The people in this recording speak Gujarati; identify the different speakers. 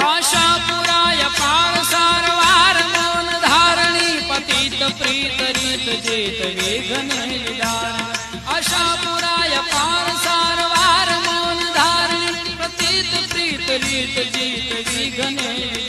Speaker 1: આશા પુરાય પાર સારવાર મૌન ધારણી પતિત પ્રીત રીત જેત વેગને વિદાર આશા પુરાય પાર સારવાર મૌન ધારણી પતિત પ્રીત રીત જેત વેગને